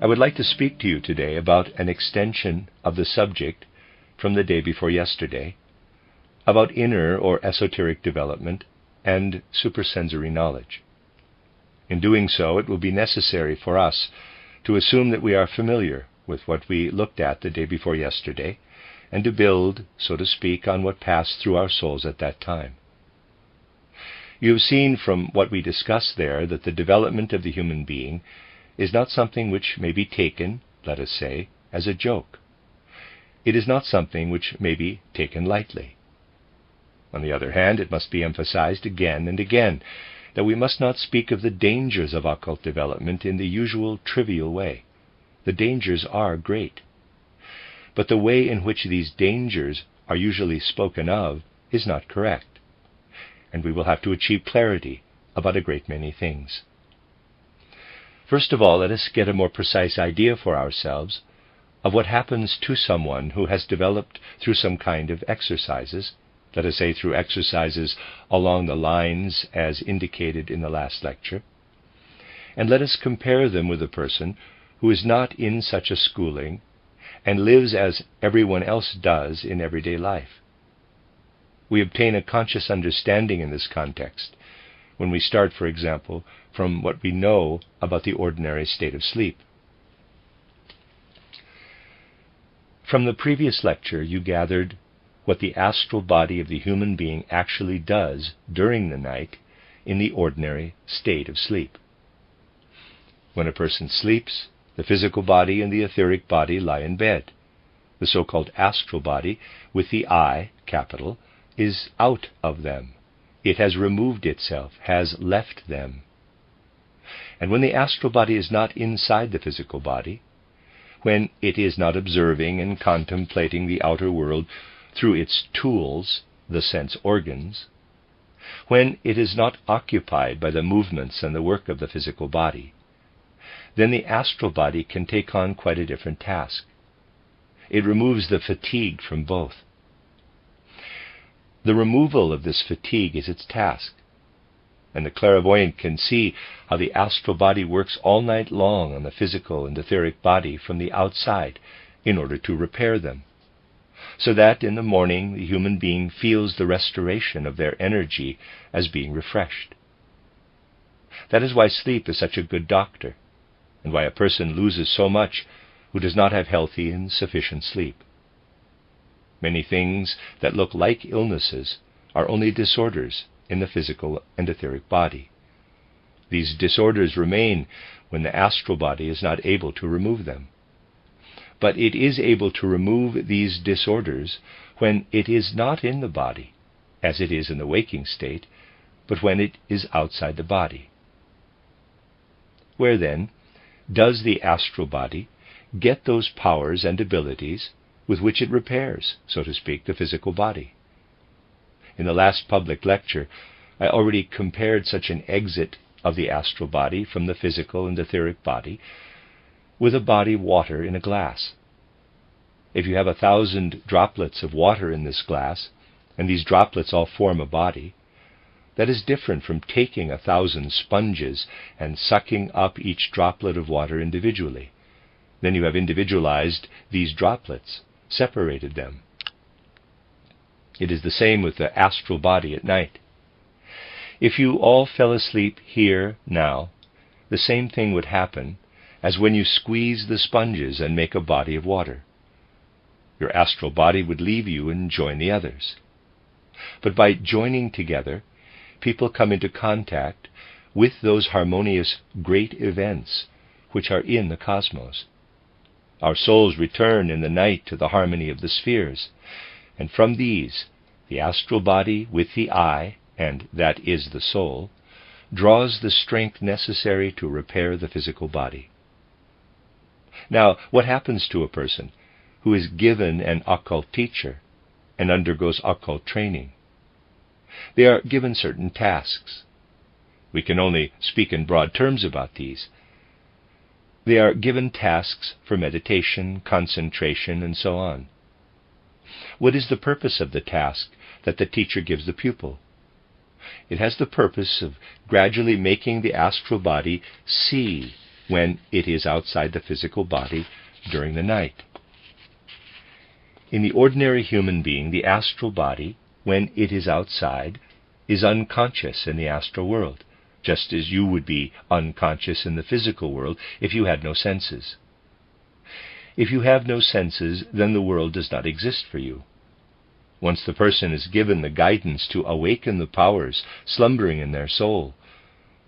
I would like to speak to you today about an extension of the subject from the day before yesterday, about inner or esoteric development and supersensory knowledge. In doing so, it will be necessary for us to assume that we are familiar with what we looked at the day before yesterday, and to build, so to speak, on what passed through our souls at that time. You have seen from what we discussed there that the development of the human being is not something which may be taken, let us say, as a joke. It is not something which may be taken lightly. On the other hand, it must be emphasized again and again that we must not speak of the dangers of occult development in the usual trivial way. The dangers are great. But the way in which these dangers are usually spoken of is not correct, and we will have to achieve clarity about a great many things. First of all, let us get a more precise idea for ourselves of what happens to someone who has developed through some kind of exercises, let us say through exercises along the lines as indicated in the last lecture, and let us compare them with a person who is not in such a schooling and lives as everyone else does in everyday life. We obtain a conscious understanding in this context when we start, for example, from what we know about the ordinary state of sleep. From the previous lecture, you gathered what the astral body of the human being actually does during the night in the ordinary state of sleep. When a person sleeps, the physical body and the etheric body lie in bed. The so-called astral body, with the I, capital, is out of them. It has removed itself, has left them. And when the astral body is not inside the physical body, when it is not observing and contemplating the outer world through its tools, the sense organs, when it is not occupied by the movements and the work of the physical body, then the astral body can take on quite a different task. It removes the fatigue from both. The removal of this fatigue is its task, and the clairvoyant can see how the astral body works all night long on the physical and etheric body from the outside in order to repair them, so that in the morning the human being feels the restoration of their energy as being refreshed. That is why sleep is such a good doctor, and why a person loses so much who does not have healthy and sufficient sleep. Many things that look like illnesses are only disorders in the physical and etheric body. These disorders remain when the astral body is not able to remove them. But it is able to remove these disorders when it is not in the body, as it is in the waking state, but when it is outside the body. Where then does the astral body get those powers and abilities with which it repairs, so to speak, the physical body? In the last public lecture, I already compared such an exit of the astral body from the physical and etheric body with a body of water in a glass. If you have 1,000 droplets of water in this glass, and these droplets all form a body, that is different from taking 1,000 sponges and sucking up each droplet of water individually. Then you have individualized these droplets, separated them. It is the same with the astral body at night. If you all fell asleep here now, the same thing would happen as when you squeeze the sponges and make a body of water. Your astral body would leave you and join the others. But by joining together, people come into contact with those harmonious great events which are in the cosmos. Our souls return in the night to the harmony of the spheres, and from these, the astral body with the I, and that is the soul, draws the strength necessary to repair the physical body. Now, what happens to a person who is given an occult teacher and undergoes occult training? They are given certain tasks. We can only speak in broad terms about these. They are given tasks for meditation, concentration, and so on. What is the purpose of the task that the teacher gives the pupil? It has the purpose of gradually making the astral body see when it is outside the physical body during the night. In the ordinary human being, the astral body, when it is outside, is unconscious in the astral world, just as you would be unconscious in the physical world if you had no senses. If you have no senses, then the world does not exist for you. Once the person is given the guidance to awaken the powers slumbering in their soul,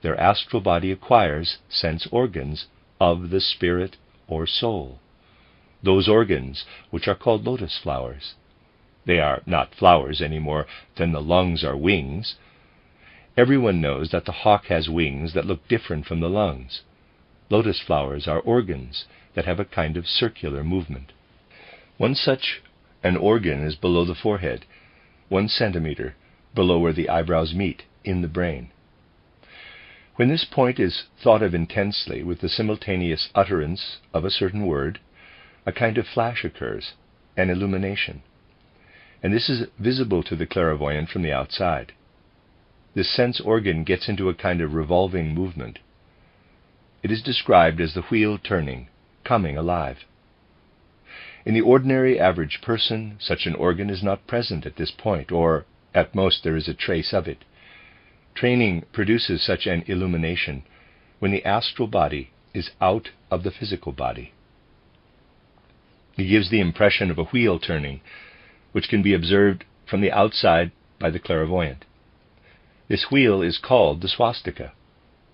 their astral body acquires sense organs of the spirit or soul, those organs which are called lotus flowers. They are not flowers any more than the lungs are wings. Everyone knows that the hawk has wings that look different from the lungs. Lotus flowers are organs that have a kind of circular movement. One such an organ is below the forehead, 1 centimeter below where the eyebrows meet, in the brain. When this point is thought of intensely with the simultaneous utterance of a certain word, a kind of flash occurs, an illumination, and this is visible to the clairvoyant from the outside. This sense organ gets into a kind of revolving movement. It is described as the wheel turning, coming alive. In the ordinary average person, such an organ is not present at this point, or at most there is a trace of it. Training produces such an illumination when the astral body is out of the physical body. It gives the impression of a wheel turning, which can be observed from the outside by the clairvoyant. This wheel is called the swastika.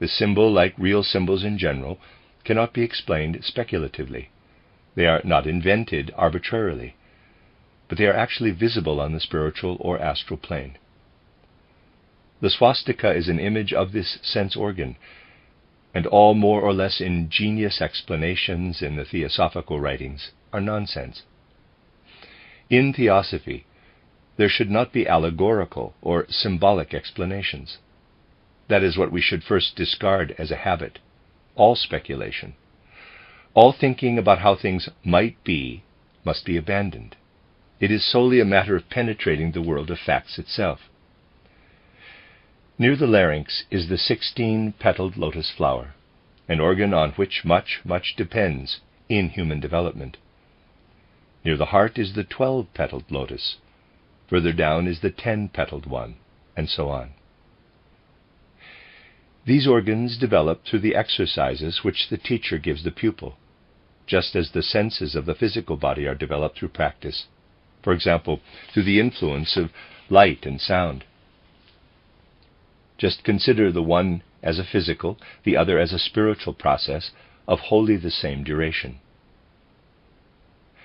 The symbol, like real symbols in general, cannot be explained speculatively. They are not invented arbitrarily, but they are actually visible on the spiritual or astral plane. The swastika is an image of this sense organ, and all more or less ingenious explanations in the theosophical writings are nonsense. In theosophy, there should not be allegorical or symbolic explanations. That is what we should first discard as a habit. All speculation, all thinking about how things might be, must be abandoned. It is solely a matter of penetrating the world of facts itself. Near the larynx is the 16-petaled lotus flower, an organ on which much depends in human development. Near the heart is the 12-petaled lotus. Further down is the 10-petaled one, and so on. These organs develop through the exercises which the teacher gives the pupil, just as the senses of the physical body are developed through practice, for example, through the influence of light and sound. Just consider the one as a physical, the other as a spiritual process of wholly the same duration.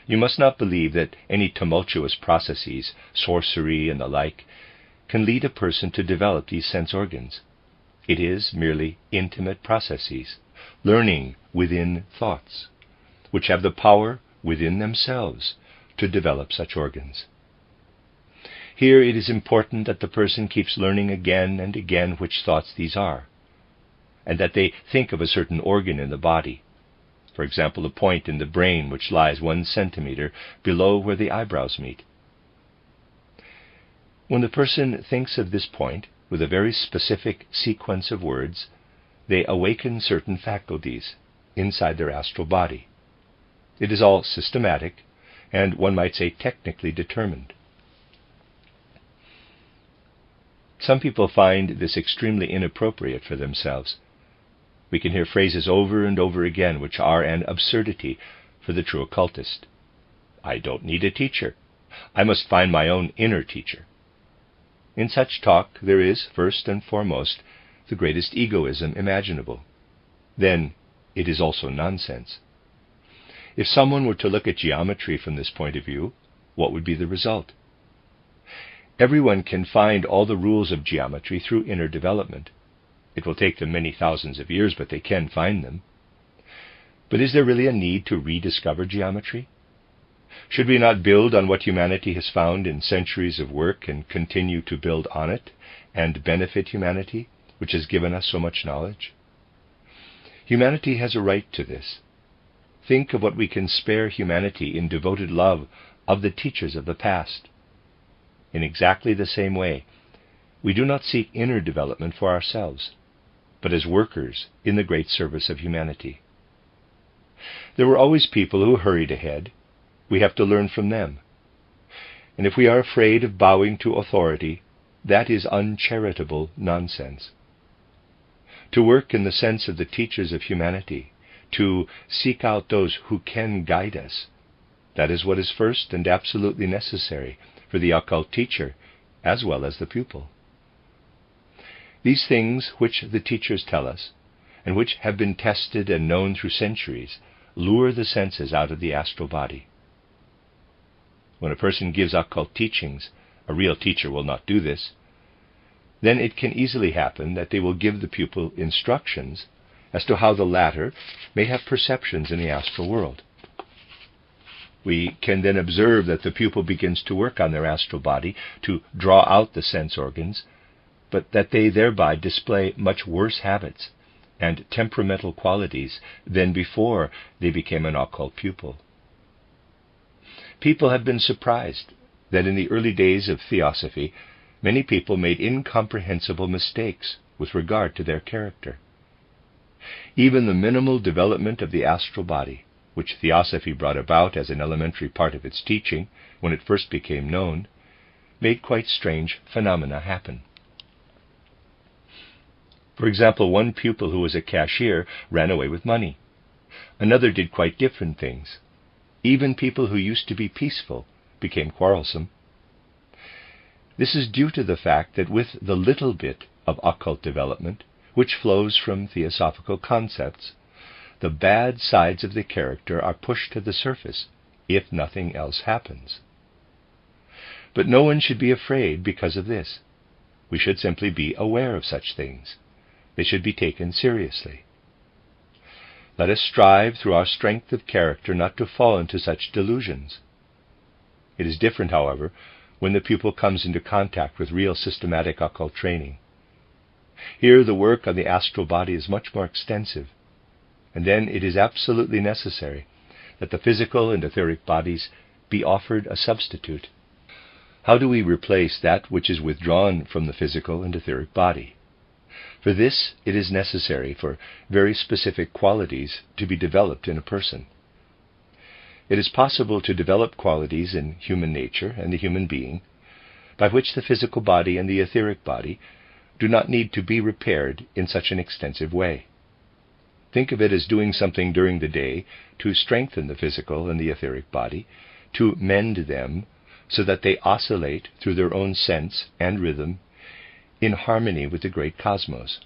You must not believe that any tumultuous processes, sorcery and the like, can lead a person to develop these sense organs. It is merely intimate processes, learning within thoughts, which have the power within themselves to develop such organs. Here it is important that the person keeps learning again and again which thoughts these are, and that they think of a certain organ in the body, for example, a point in the brain which lies 1 centimeter below where the eyebrows meet. When the person thinks of this point with a very specific sequence of words, they awaken certain faculties inside their astral body. It is all systematic, and one might say technically determined. Some people find this extremely inappropriate for themselves. We can hear phrases over and over again which are an absurdity for the true occultist. I don't need a teacher. I must find my own inner teacher. In such talk there is, first and foremost, the greatest egoism imaginable. Then it is also nonsense. If someone were to look at geometry from this point of view, what would be the result? Everyone can find all the rules of geometry through inner development. It will take them many thousands of years, but they can find them. But is there really a need to rediscover geometry? Should we not build on what humanity has found in centuries of work and continue to build on it and benefit humanity, which has given us so much knowledge? Humanity has a right to this. Think of what we can spare humanity in devoted love of the teachers of the past. In exactly the same way, we do not seek inner development for ourselves, but as workers in the great service of humanity. There were always people who hurried ahead. We have to learn from them. And if we are afraid of bowing to authority, that is uncharitable nonsense. To work in the sense of the teachers of humanity, to seek out those who can guide us, that is what is first and absolutely necessary for the occult teacher as well as the pupil. These things which the teachers tell us, and which have been tested and known through centuries, lure the senses out of the astral body. When a person gives occult teachings, a real teacher will not do this, then it can easily happen that they will give the pupil instructions as to how the latter may have perceptions in the astral world. We can then observe that the pupil begins to work on their astral body to draw out the sense organs, but that they thereby display much worse habits and temperamental qualities than before they became an occult pupil. People have been surprised that in the early days of theosophy, many people made incomprehensible mistakes with regard to their character. Even the minimal development of the astral body, which theosophy brought about as an elementary part of its teaching when it first became known, made quite strange phenomena happen. For example, one pupil who was a cashier ran away with money. Another did quite different things. Even people who used to be peaceful became quarrelsome. This is due to the fact that with the little bit of occult development, which flows from theosophical concepts, the bad sides of the character are pushed to the surface, if nothing else happens. But no one should be afraid because of this. We should simply be aware of such things. They should be taken seriously. Let us strive through our strength of character not to fall into such delusions. It is different, however, when the pupil comes into contact with real systematic occult training. Here the work on the astral body is much more extensive, and then it is absolutely necessary that the physical and etheric bodies be offered a substitute. How do we replace that which is withdrawn from the physical and etheric body? For this, it is necessary for very specific qualities to be developed in a person. It is possible to develop qualities in human nature and the human being, by which the physical body and the etheric body do not need to be repaired in such an extensive way. Think of it as doing something during the day to strengthen the physical and the etheric body, to mend them so that they oscillate through their own sense and rhythm in harmony with the great cosmos.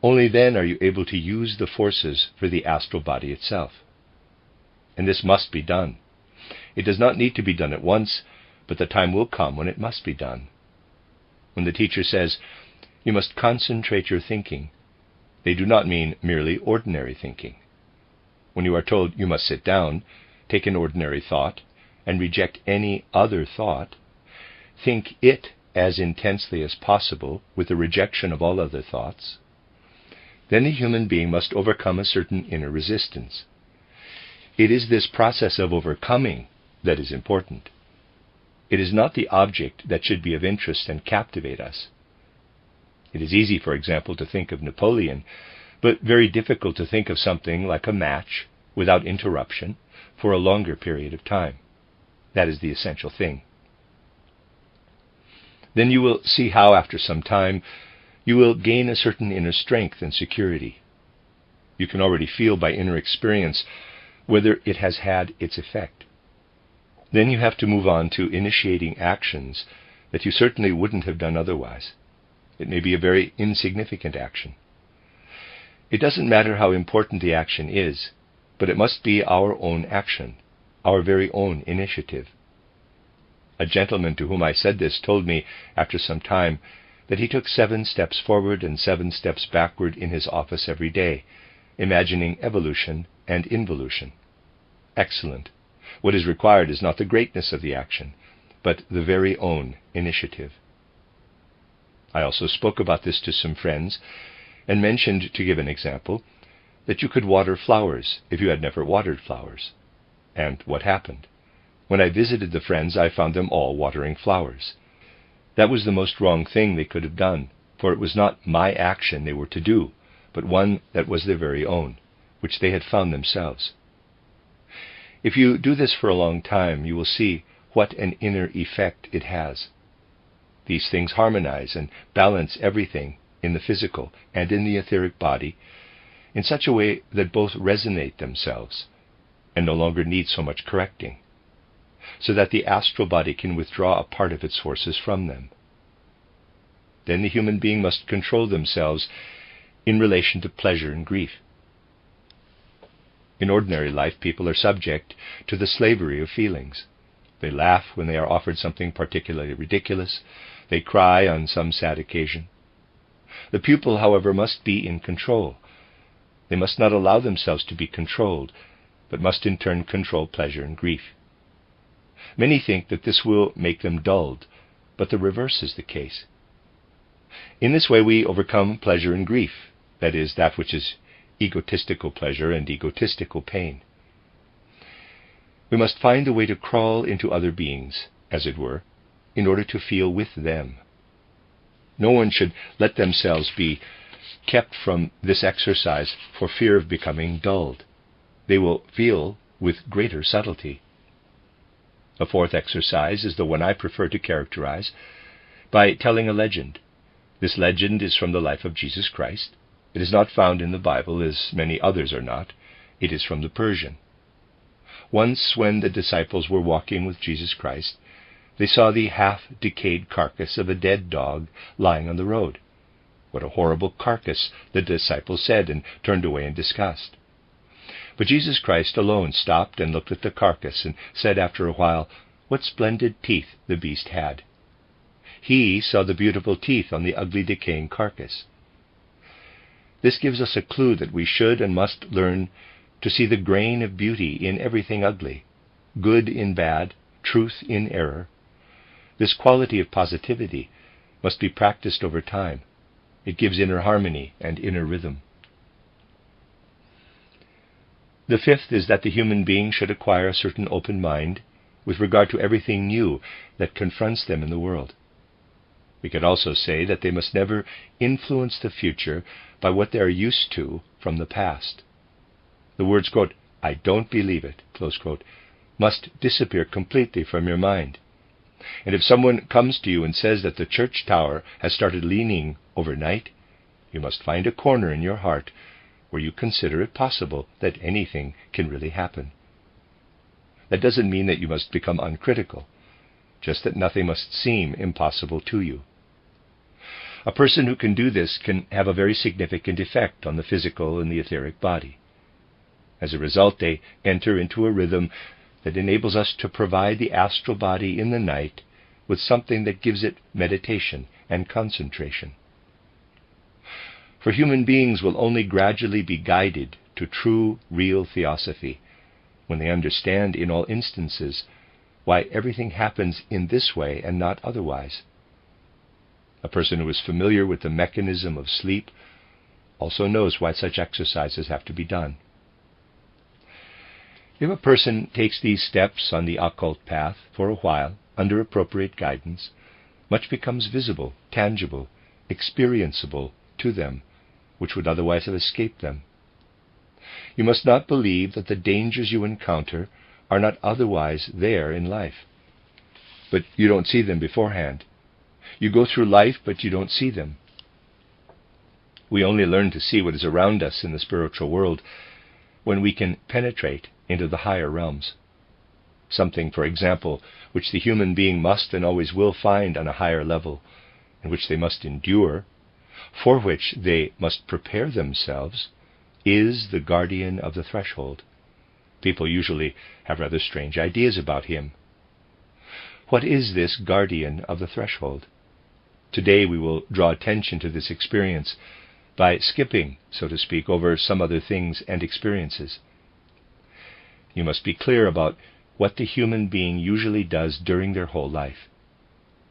Only then are you able to use the forces for the astral body itself. And this must be done. It does not need to be done at once, but the time will come when it must be done. When the teacher says, "You must concentrate your thinking," they do not mean merely ordinary thinking. When you are told you must sit down, take an ordinary thought, and reject any other thought, think it as intensely as possible with the rejection of all other thoughts, then the human being must overcome a certain inner resistance. It is this process of overcoming that is important. It is not the object that should be of interest and captivate us. It is easy, for example, to think of Napoleon, but very difficult to think of something like a match without interruption for a longer period of time. That is the essential thing. Then you will see how, after some time, you will gain a certain inner strength and security. You can already feel by inner experience whether it has had its effect. Then you have to move on to initiating actions that you certainly wouldn't have done otherwise. It may be a very insignificant action. It doesn't matter how important the action is, but it must be our own action, our very own initiative. A gentleman to whom I said this told me, after some time, that he took 7 steps forward and 7 steps backward in his office every day, imagining evolution and involution. Excellent. What is required is not the greatness of the action, but the very own initiative. I also spoke about this to some friends, and mentioned, to give an example, that you could water flowers if you had never watered flowers. And what happened? When I visited the friends, I found them all watering flowers. That was the most wrong thing they could have done, for it was not my action they were to do, but one that was their very own, which they had found themselves. If you do this for a long time, you will see what an inner effect it has. These things harmonize and balance everything in the physical and in the etheric body in such a way that both resonate themselves and no longer need so much correcting, so that the astral body can withdraw a part of its forces from them. Then the human being must control themselves in relation to pleasure and grief. In ordinary life, people are subject to the slavery of feelings. They laugh when they are offered something particularly ridiculous. They cry on some sad occasion. The pupil, however, must be in control. They must not allow themselves to be controlled, but must in turn control pleasure and grief. Many think that this will make them dulled, but the reverse is the case. In this way we overcome pleasure and grief, that is, that which is egotistical pleasure and egotistical pain. We must find a way to crawl into other beings, as it were, in order to feel with them. No one should let themselves be kept from this exercise for fear of becoming dulled. They will feel with greater subtlety. A fourth exercise is the one I prefer to characterize by telling a legend. This legend is from the life of Jesus Christ. It is not found in the Bible, as many others are not. It is from the Persian. Once, when the disciples were walking with Jesus Christ, they saw the half-decayed carcass of a dead dog lying on the road. "What a horrible carcass," the disciples said, and turned away in disgust. But Jesus Christ alone stopped and looked at the carcass and said after a while, "What splendid teeth the beast had." He saw the beautiful teeth on the ugly decaying carcass. This gives us a clue that we should and must learn to see the grain of beauty in everything ugly, good in bad, truth in error. This quality of positivity must be practiced over time. It gives inner harmony and inner rhythm. The fifth is that the human being should acquire a certain open mind with regard to everything new that confronts them in the world. We could also say that they must never influence the future by what they are used to from the past. The words, quote, "I don't believe it," close quote, must disappear completely from your mind. And if someone comes to you and says that the church tower has started leaning overnight, you must find a corner in your heart where you consider it possible that anything can really happen. That doesn't mean that you must become uncritical, just that nothing must seem impossible to you. A person who can do this can have a very significant effect on the physical and the etheric body. As a result, they enter into a rhythm that enables us to provide the astral body in the night with something that gives it meditation and concentration. For human beings will only gradually be guided to true, real theosophy when they understand in all instances why everything happens in this way and not otherwise. A person who is familiar with the mechanism of sleep also knows why such exercises have to be done. If a person takes these steps on the occult path for a while, under appropriate guidance, much becomes visible, tangible, experienceable to them, which would otherwise have escaped them. You must not believe that the dangers you encounter are not otherwise there in life, but you don't see them beforehand. You go through life, but you don't see them. We only learn to see what is around us in the spiritual world when we can penetrate into the higher realms. Something, for example, which the human being must and always will find on a higher level, and which they must endure, for which they must prepare themselves, is the guardian of the threshold. People usually have rather strange ideas about him. What is this guardian of the threshold? Today we will draw attention to this experience by skipping, so to speak, over some other things and experiences. You must be clear about what the human being usually does during their whole life.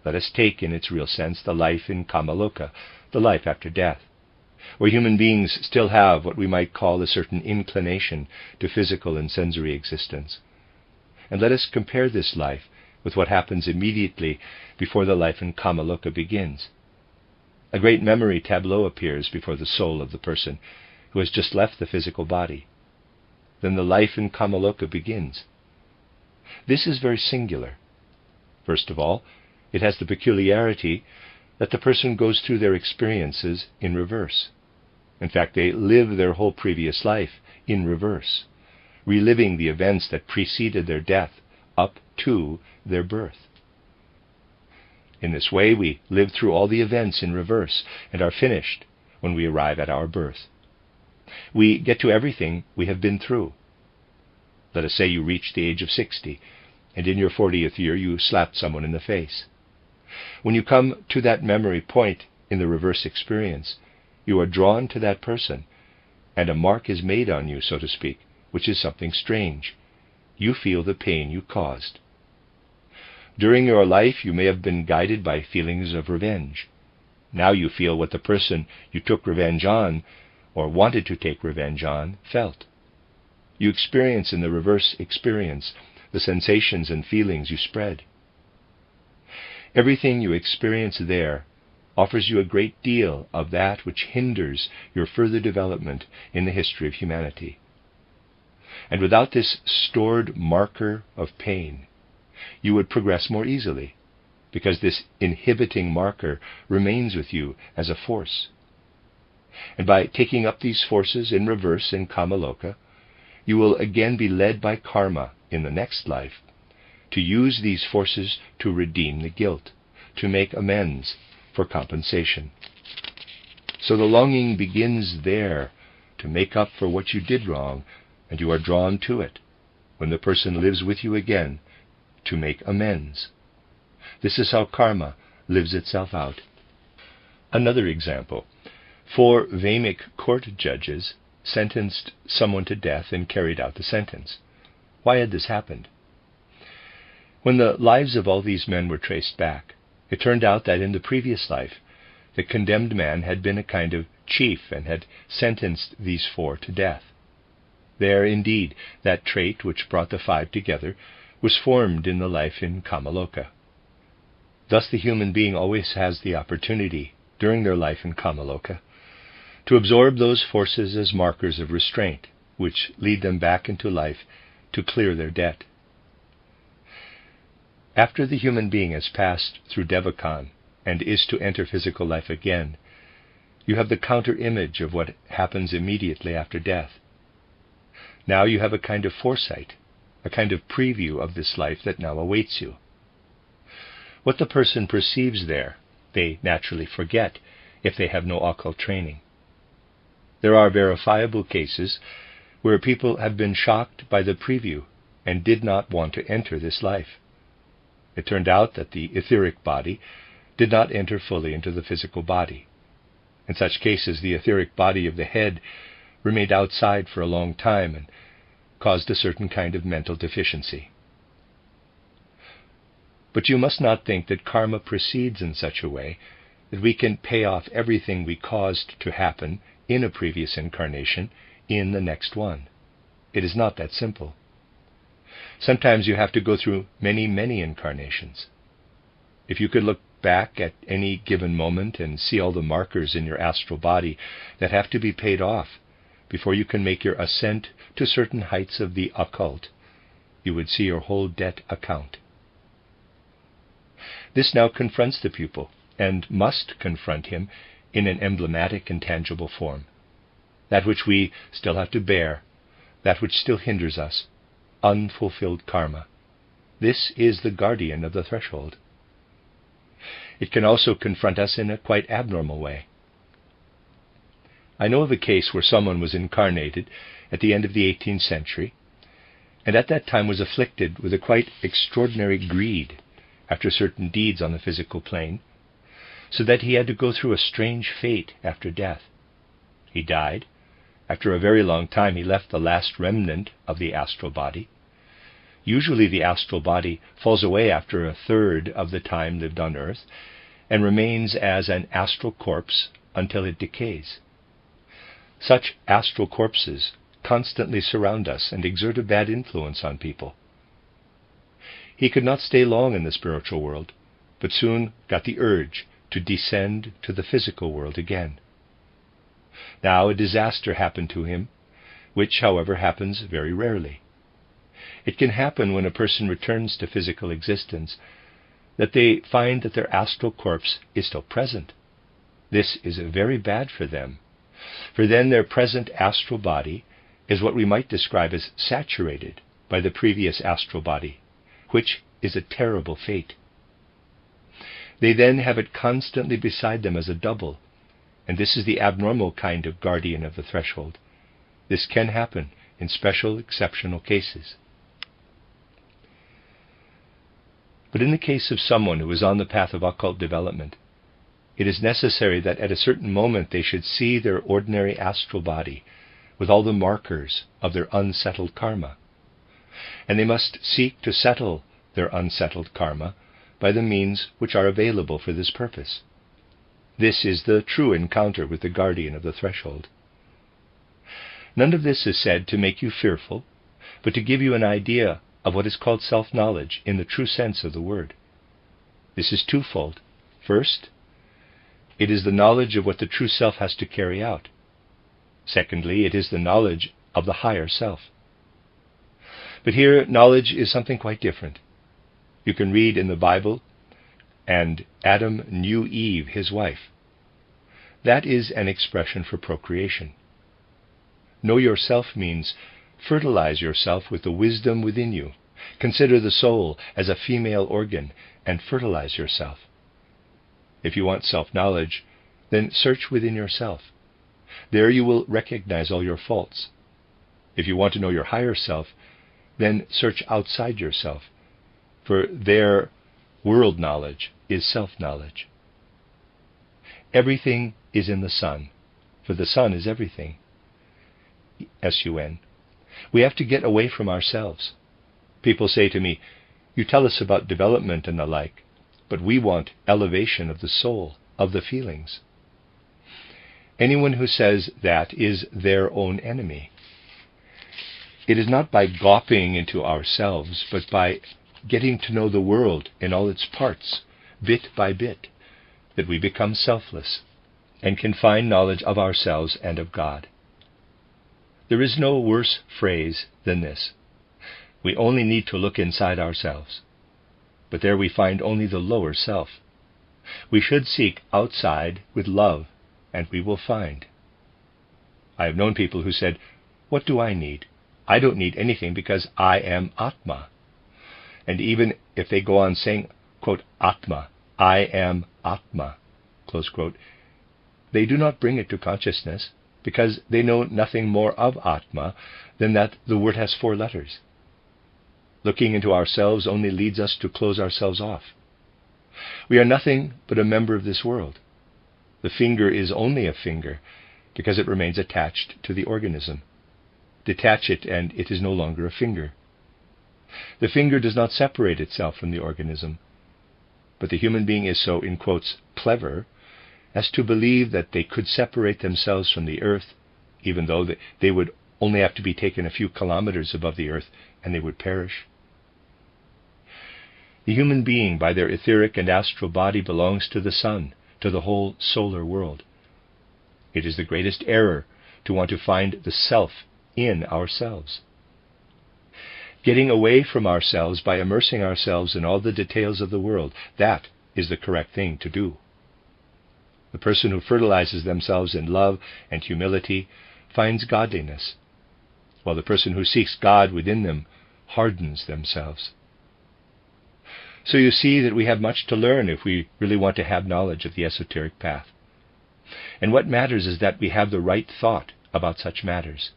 Let us take, in its real sense, the life in Kamaloka, the life after death, where human beings still have what we might call a certain inclination to physical and sensory existence. And let us compare this life with what happens immediately before the life in Kamaloka begins. A great memory tableau appears before the soul of the person who has just left the physical body. then the life in Kamaloka begins. This is very singular. First of all, it has the peculiarity that the person goes through their experiences in reverse. In fact, they live their whole previous life in reverse, reliving the events that preceded their death up to their birth. In this way, we live through all the events in reverse and are finished when we arrive at our birth. We get to everything we have been through. Let us say you reach the age of 60, and in your 40th year you slapped someone in the face. When you come to that memory point in the reverse experience, you are drawn to that person, and a mark is made on you, so to speak, which is something strange. You feel the pain you caused. During your life, you may have been guided by feelings of revenge. Now you feel what the person you took revenge on, or wanted to take revenge on, felt. You experience in the reverse experience the sensations and feelings you spread. Everything you experience there offers you a great deal of that which hinders your further development in the history of humanity. And without this stored marker of pain, you would progress more easily, because this inhibiting marker remains with you as a force. And by taking up these forces in reverse in Kamaloka, you will again be led by karma in the next life to use these forces to redeem the guilt, to make amends for compensation. So the longing begins there to make up for what you did wrong, and you are drawn to it when the person lives with you again to make amends. This is how karma lives itself out. Another example. 4 Vamic court judges sentenced someone to death and carried out the sentence. Why had this happened? When the lives of all these men were traced back, it turned out that in the previous life, the condemned man had been a kind of chief and had sentenced these 4 to death. There, indeed, that trait which brought the 5 together was formed in the life in Kamaloka. Thus the human being always has the opportunity, during their life in Kamaloka, to absorb those forces as markers of restraint, which lead them back into life to clear their debt. After the human being has passed through Devakan and is to enter physical life again, you have the counter-image of what happens immediately after death. Now you have a kind of foresight, a kind of preview of this life that now awaits you. What the person perceives there, they naturally forget if they have no occult training. There are verifiable cases where people have been shocked by the preview and did not want to enter this life. It turned out that the etheric body did not enter fully into the physical body. In such cases, the etheric body of the head remained outside for a long time and caused a certain kind of mental deficiency. But you must not think that karma proceeds in such a way that we can pay off everything we caused to happen in a previous incarnation in the next one. It is not that simple. Sometimes you have to go through many, many incarnations. If you could look back at any given moment and see all the markers in your astral body that have to be paid off before you can make your ascent to certain heights of the occult, you would see your whole debt account. This now confronts the pupil, and must confront him in an emblematic and tangible form. That which we still have to bear, that which still hinders us, unfulfilled karma. This is the guardian of the threshold. It can also confront us in a quite abnormal way. I know of a case where someone was incarnated at the end of the 18th century, and at that time was afflicted with a quite extraordinary greed after certain deeds on the physical plane, so that he had to go through a strange fate after death. He died. After a very long time he left the last remnant of the astral body. Usually the astral body falls away after a third of the time lived on earth, and remains as an astral corpse until it decays. Such astral corpses constantly surround us and exert a bad influence on people. He could not stay long in the spiritual world, but soon got the urge to descend to the physical world again. Now a disaster happened to him, which, however, happens very rarely. It can happen when a person returns to physical existence that they find that their astral corpse is still present. This is very bad for them, for then their present astral body is what we might describe as saturated by the previous astral body, which is a terrible fate. They then have it constantly beside them as a double, and this is the abnormal kind of guardian of the threshold. This can happen in special, exceptional cases. But in the case of someone who is on the path of occult development, it is necessary that at a certain moment they should see their ordinary astral body with all the markers of their unsettled karma. And they must seek to settle their unsettled karma by the means which are available for this purpose. This is the true encounter with the guardian of the threshold. None of this is said to make you fearful, but to give you an idea of what is called self-knowledge in the true sense of the word. This is twofold. First, it is the knowledge of what the true self has to carry out. Secondly, it is the knowledge of the higher self. But here, knowledge is something quite different. You can read in the Bible, and Adam knew Eve, his wife. That is an expression for procreation. Know yourself means fertilize yourself with the wisdom within you. Consider the soul as a female organ and fertilize yourself. If you want self-knowledge, then search within yourself. There you will recognize all your faults. If you want to know your higher self, then search outside yourself, for there world knowledge is self-knowledge. Everything is in the sun, for the sun is everything. S-U-N. We have to get away from ourselves. People say to me, "You tell us about development and the like, but we want elevation of the soul, of the feelings." Anyone who says that is their own enemy. It is not by gawping into ourselves, but by getting to know the world in all its parts, bit by bit, that we become selfless and can find knowledge of ourselves and of God. There is no worse phrase than this. We only need to look inside ourselves. But there we find only the lower self. We should seek outside with love, and we will find. I have known people who said, "What do I need? I don't need anything because I am Atma." And even if they go on saying, quote, Atma, I am Atma, close quote, they do not bring it to consciousness because they know nothing more of Atma than that the word has 4 letters. Looking into ourselves only leads us to close ourselves off. We are nothing but a member of this world. The finger is only a finger because it remains attached to the organism. Detach it and it is no longer a finger. The finger does not separate itself from the organism, but the human being is so, in quotes, clever as to believe that they could separate themselves from the earth, even though they would only have to be taken a few kilometers above the earth and they would perish. The human being, by their etheric and astral body, belongs to the sun, to the whole solar world. It is the greatest error to want to find the self in ourselves. Getting away from ourselves by immersing ourselves in all the details of the world, that is the correct thing to do. The person who fertilizes themselves in love and humility finds godliness, while the person who seeks God within them hardens themselves. So you see that we have much to learn if we really want to have knowledge of the esoteric path. And what matters is that we have the right thought about such matters.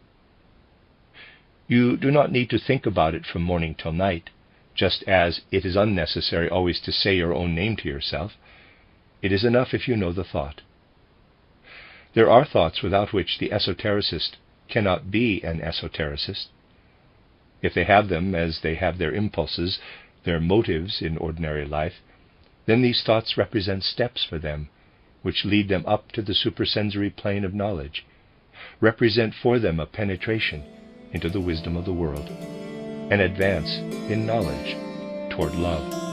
You do not need to think about it from morning till night, just as it is unnecessary always to say your own name to yourself. It is enough if you know the thought. There are thoughts without which the esotericist cannot be an esotericist. If they have them as they have their impulses, their motives in ordinary life, then these thoughts represent steps for them, which lead them up to the supersensory plane of knowledge, represent for them a penetration into the wisdom of the world, an advance in knowledge toward love.